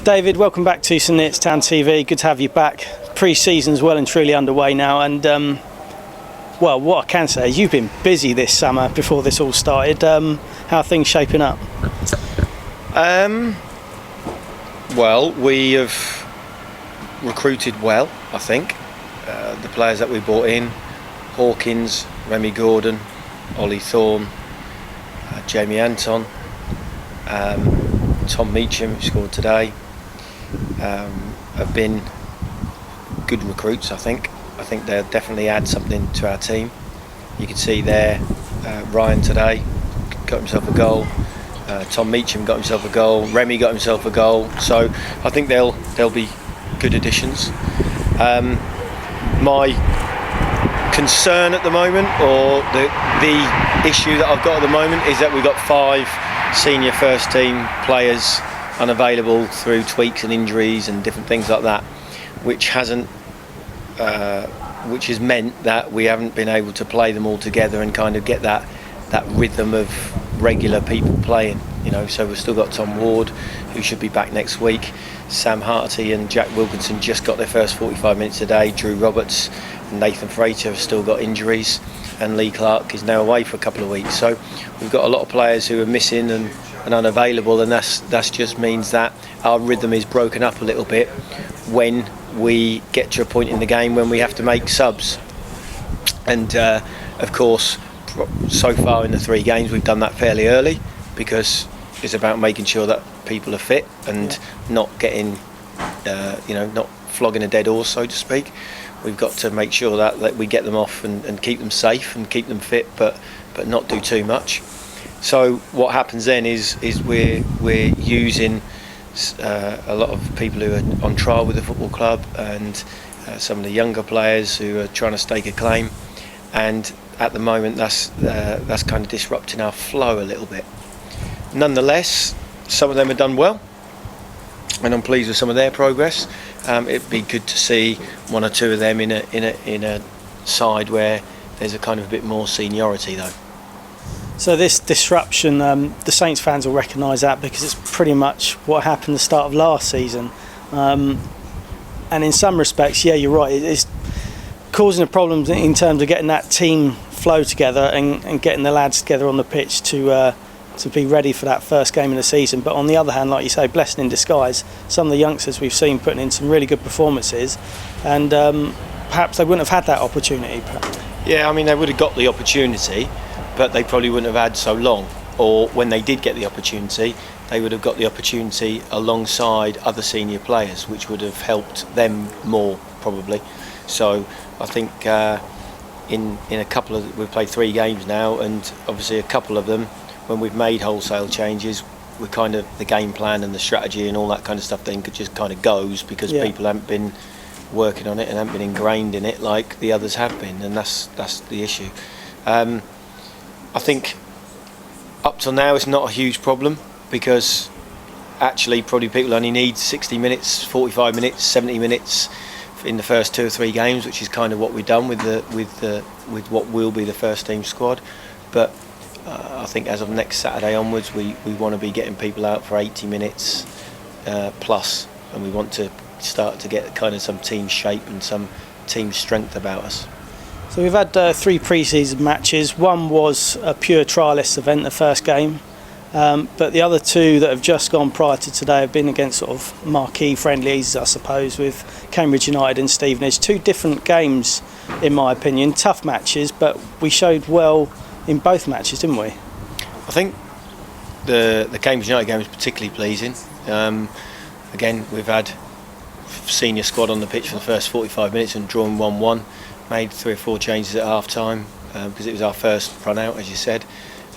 David, welcome back to SNTTV. Good to have you back. Pre-season's well and truly underway now, and well, what I can say is you've been busy this summer before this all started. How are things shaping up? Well, we have recruited well, I think. The players that we brought in, Hawkins, Remy Gordon, Ollie Thorne, Jamie Anton, Tom Meacham, who scored today, have been good recruits, I think. I think they'll definitely add something to our team. You can see there, Ryan today got himself a goal. Tom Meacham got himself a goal. Remy got himself a goal. So I think they'll be good additions. My concern at the moment, or the issue that I've got at the moment, is that we've got 5 senior first team players unavailable through tweaks and injuries and different things like that, which has meant that we haven't been able to play them all together and kind of get that rhythm of regular people playing, you know. So we've still got Tom Ward, who should be back next week. Sam Harty and Jack Wilkinson just got their first 45 minutes today. Drew Roberts and Nathan Frater have still got injuries, and Lee Clark is now away for a couple of weeks. So we've got a lot of players who are missing and unavailable, and that just means that our rhythm is broken up a little bit when we get to a point in the game when we have to make subs. And of course, so far in the 3 games we've done that fairly early, because it's about making sure that people are fit and not getting not flogging a dead horse, so to speak. We've got to make sure that we get them off and keep them safe and keep them fit, but not do too much. So what happens then is we're using a lot of people who are on trial with the football club, and some of the younger players who are trying to stake a claim, and at the moment that's kind of disrupting our flow a little bit. Nonetheless, some of them have done well, and I'm pleased with some of their progress. It'd be good to see 1 or 2 of them in a side where there's a kind of a bit more seniority, though. So this disruption, the Saints fans will recognise that, because it's pretty much what happened at the start of last season. And in some respects, yeah, you're right, it's causing a problem in terms of getting that team flow together and getting the lads together on the pitch to be ready for that first game of the season. But on the other hand, like you say, blessing in disguise, some of the youngsters we've seen putting in some really good performances, and perhaps they wouldn't have had that opportunity. Yeah, I mean, they would have got the opportunity, but they probably wouldn't have had so long. Or when they did get the opportunity, they would have got the opportunity alongside other senior players, which would have helped them more, probably. So I think in a couple of, we've played 3 games now, and obviously a couple of them, when we've made wholesale changes, we kind of, the game plan and the strategy and all that kind of stuff then just kind of goes, because people haven't been working on it and haven't been ingrained in it like the others have been, and that's the issue. I think up till now it's not a huge problem, because actually probably people only need 60 minutes, 45 minutes, 70 minutes in the first 2 or 3 games, which is kind of what we've done with what will be the first team squad. But I think as of next Saturday onwards, we want to be getting people out for 80 minutes plus, and we want to start to get kind of some team shape and some team strength about us. So we've had 3 pre-season matches. One was a pure trialist event, the first game, but the other 2 that have just gone prior to today have been against sort of marquee friendlies, I suppose, with Cambridge United and Stevenage. 2 different games, in my opinion, tough matches, but we showed well in both matches, didn't we? I think the Cambridge United game was particularly pleasing. Again, we've had senior squad on the pitch for the first 45 minutes and drawn 1-1. Made 3 or 4 changes at half time, because it was our first run out, as you said,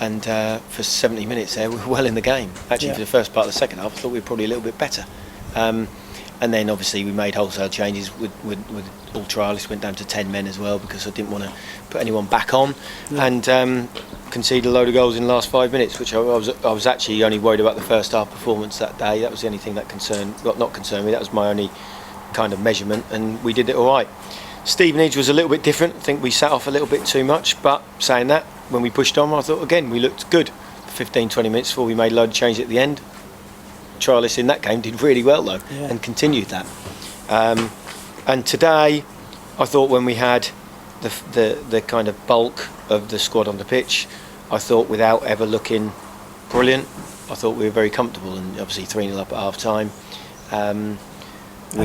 and for 70 minutes there we were well in the game. Actually, for the first part of the second half I thought we were probably a little bit better, and then obviously we made wholesale changes with all trialists. Went down to 10 men as well, because I didn't want to put anyone back on, and conceded a load of goals in the last 5 minutes, which I was actually only worried about the first half performance that day. That was the only thing that not concerned me. That was my only kind of measurement, and we did it all right. Stevenage was a little bit different. I think we sat off a little bit too much, but saying that, when we pushed on, I thought again we looked good. 15-20 minutes before we made a load of changes at the end. trialists in that game did really well though, and continued that. And today, I thought when we had the kind of bulk of the squad on the pitch, I thought without ever looking brilliant, I thought we were very comfortable, and obviously 3-0 up at half time. And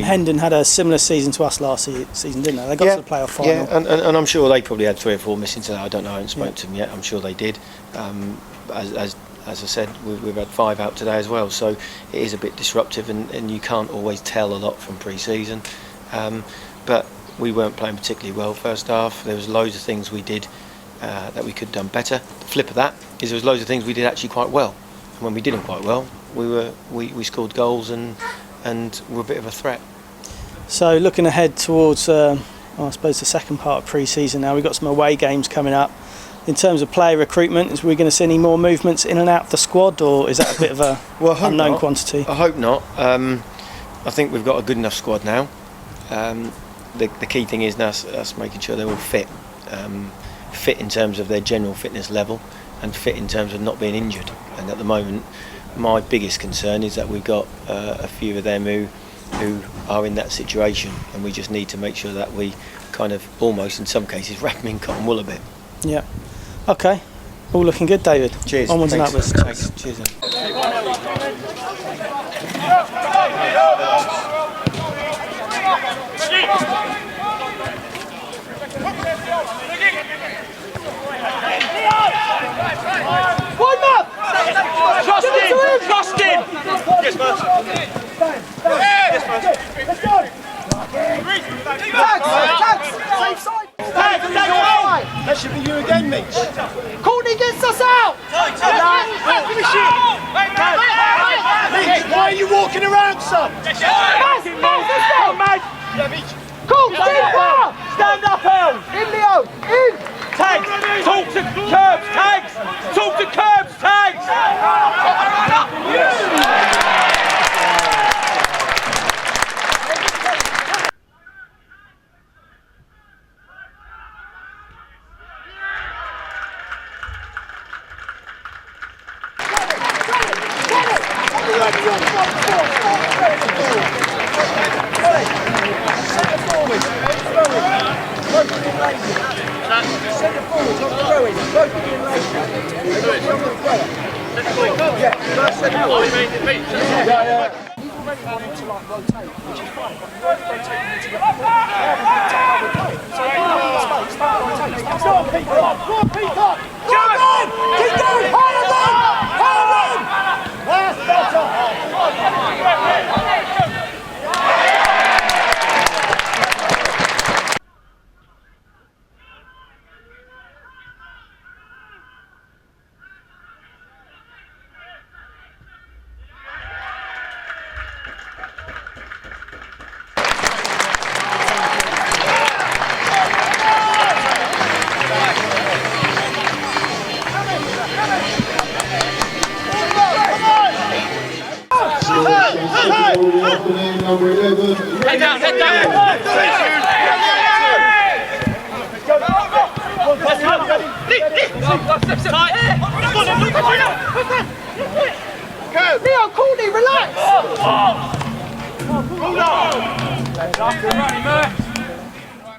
Hendon had a similar season to us last season, didn't they? They got to the playoff final. Yeah, and I'm sure they probably had 3 or 4 missing today. I don't know, I haven't spoken to them yet. I'm sure they did. As I said, we've had 5 out today as well, so it is a bit disruptive, and you can't always tell a lot from pre-season. But we weren't playing particularly well first half. There was loads of things we did that we could have done better. The flip of that is there was loads of things we did actually quite well. And when we didn't quite well, we scored goals and were a bit of a threat. So looking ahead towards, I suppose, the second part of pre-season now, we've got some away games coming up. In terms of player recruitment, is we going to see any more movements in and out of the squad, or is that a bit of a unknown quantity? I hope not. I think we've got a good enough squad now. The key thing is now us making sure they're all fit. Fit in terms of their general fitness level, and fit in terms of not being injured. And at the moment, my biggest concern is that we've got a few of them who are in that situation, and we just need to make sure that we kind of almost in some cases wrap them in cotton wool a bit. Yeah. Okay. All looking good, David. Cheers. Onwards and upwards. Thanks. Cheers. Trust him! Yes, man. Yes, man. Let's go! Tags! Safe side! That should be you again, Mitch. Courtney gets us out! Mitch, why are you walking around, son? Let's go, mate! Cool, stand up, El! In, Leo! In! Tags! Talk to curbs, Tags! Talk to curbs, Tags! Number 11. Head down! Leo, Courtney, relax!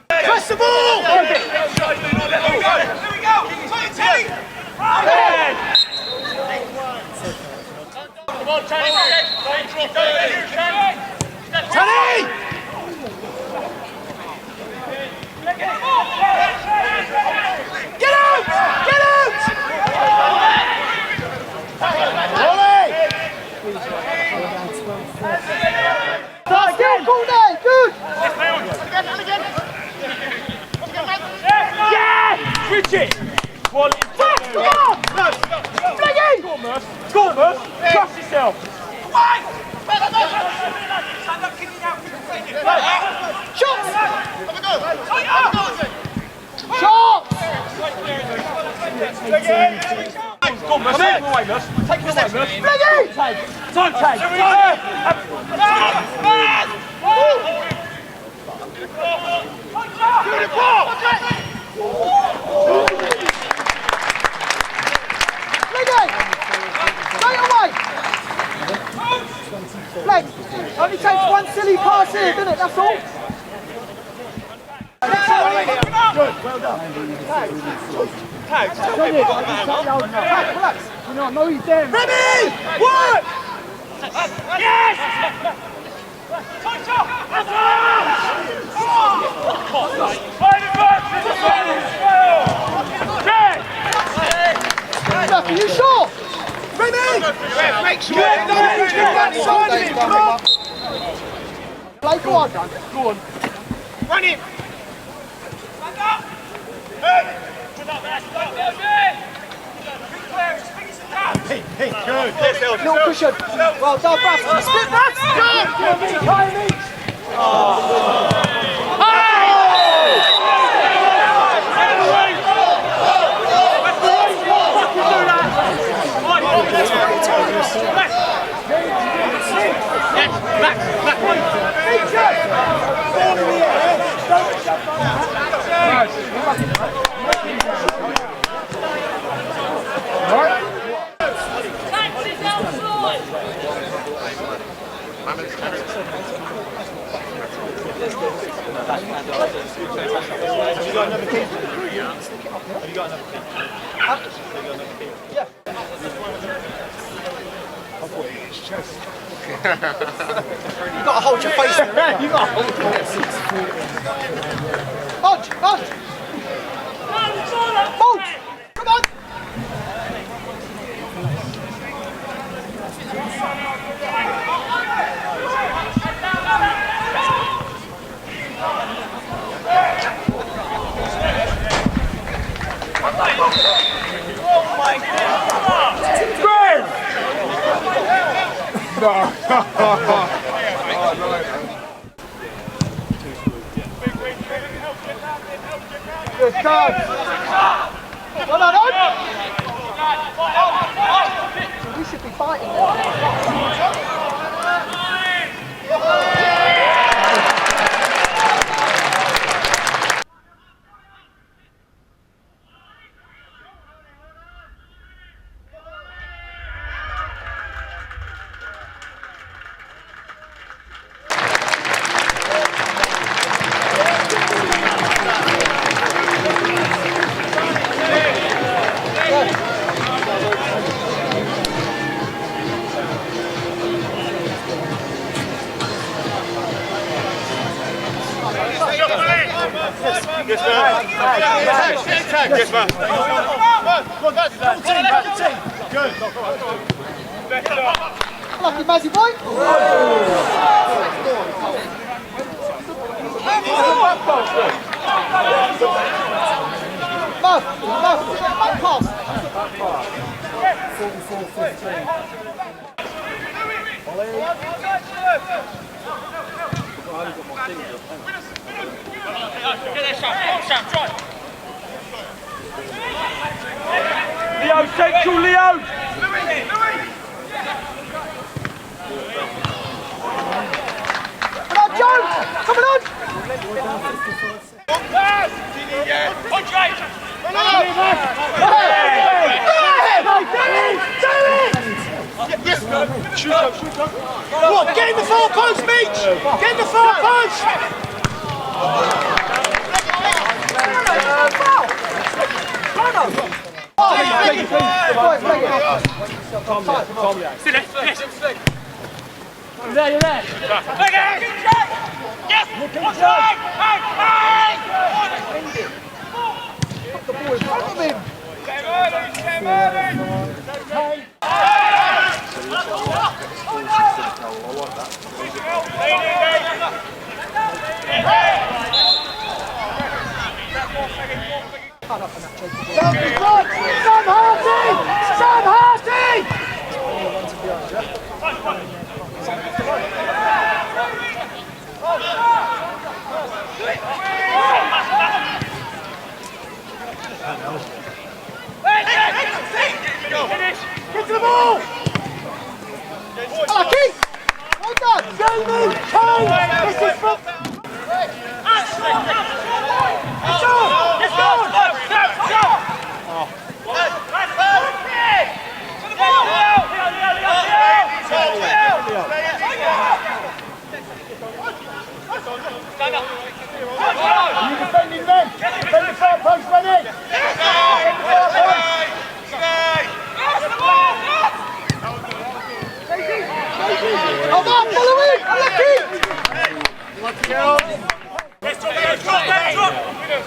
Press the ball! Here we go! Come on, Teddy! Teddy! Get out! Get out! Start again! Good! Again! Yeah! Richard! Quality! Come on! Fliggy! Go, Merce! Trust yourself! Stand up, kicking out! Shots! Have a go! Shots! Go on, Merce! Take him away, Merce! Take him away, Merce! Fliggy! Time! Fliggy! Straight away! Flex, only takes one silly pass here, doesn't it? That's all. Good, well done. Tags, relax. You know, I know he's there. Ready! Work! Yes! Are you sure? Ready? Make sure. Come on. Play, go on. Go on. Run him. Hey, good. No cushion. Well done, Brass. Split that. Good. Time each. Have you got another key? Have you got another key? Yeah. You've got to hold your face. You've got to hold your face. Hodge! Hodge! Hold! Come on! Oh my God! No! Good God! Well done, we should be fighting now. Yes, man. Yes, man. Good, that's the team, that's the team. Good. Lucky Mazzy boy. Back pass. 44-15. Leo, central, Leo! Come on, Jones! Come on! What? Get in the far post, Meach! Get in the far post! You're there. Yes! What's right? Put the ball in front of him. Sam Hardy! Get to the ball! Lucky! Well done! Jamie! Kane! This is from...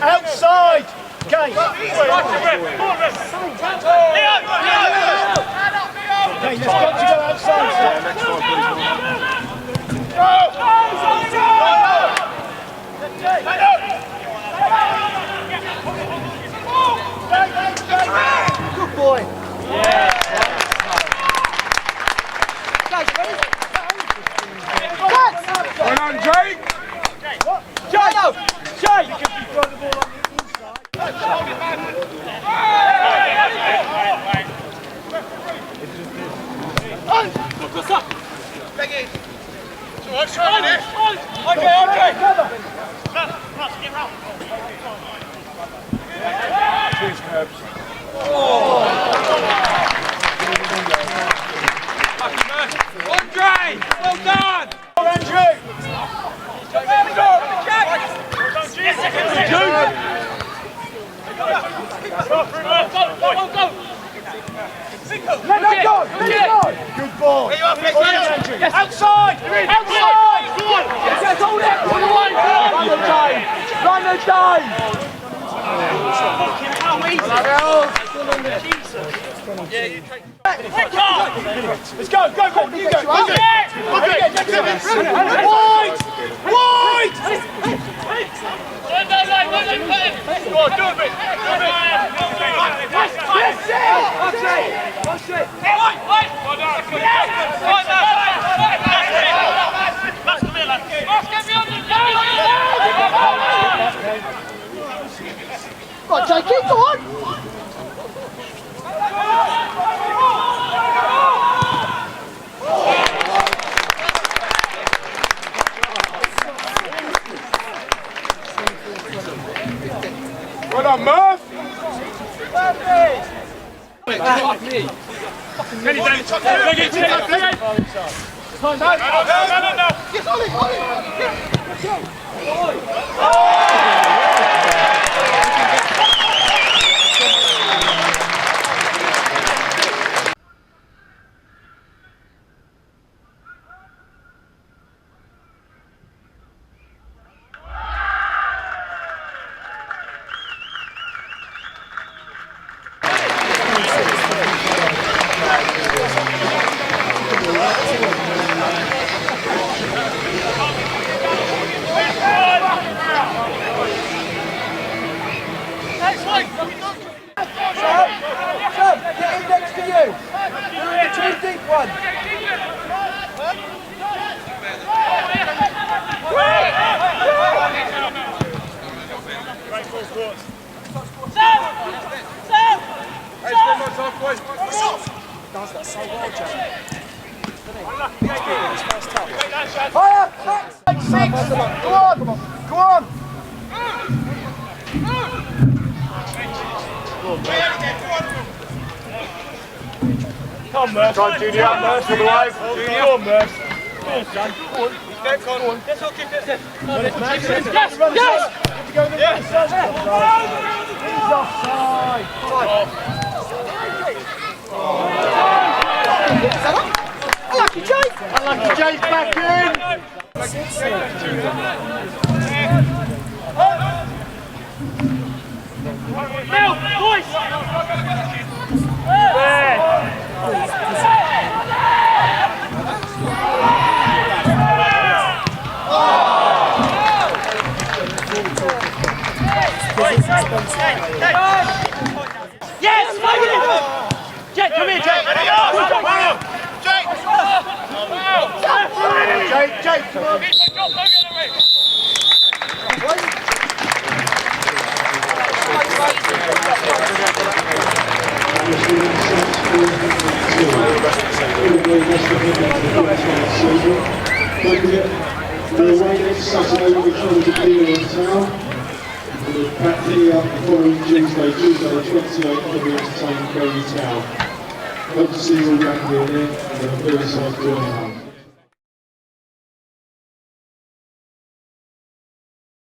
Outside! Okay. Okay, let's got to go outside. Next one, please. Good boy. Yeah. Well done, Jake. Jay! Jay! You can throw the ball on the inside. What's up? Peggy. So what's trying to do? Okay. Cheers, Curbs. Andre! Well done! Andrew! Let go! Good ball! Andrew! Outside! Outside! Yes, hold it! Run the time! Let's go! You go! Wide! Go on, do a bit. Go on, Jakey, go on! Well done, Murph. Sam, get in next to you. You're in the two deep one. Does that so well, Joe? Higher! Six! Go on! Come on, Murph. Try Junior up, Murph, for the wave. Go on, Murph. Go on, son. Go on. Step on. Let's all keep it. Yes! He's offside. Unlucky Jake. Unlucky Jake back in. Bill, boys! Yes! Jake, come here, Jake! Jake, come on. The away next Saturday will be held at Deal in Town. We'll back here up the following Tuesday 28th February to Tame Berry Town. Hope to see you all back here then, and then a very safe journey home.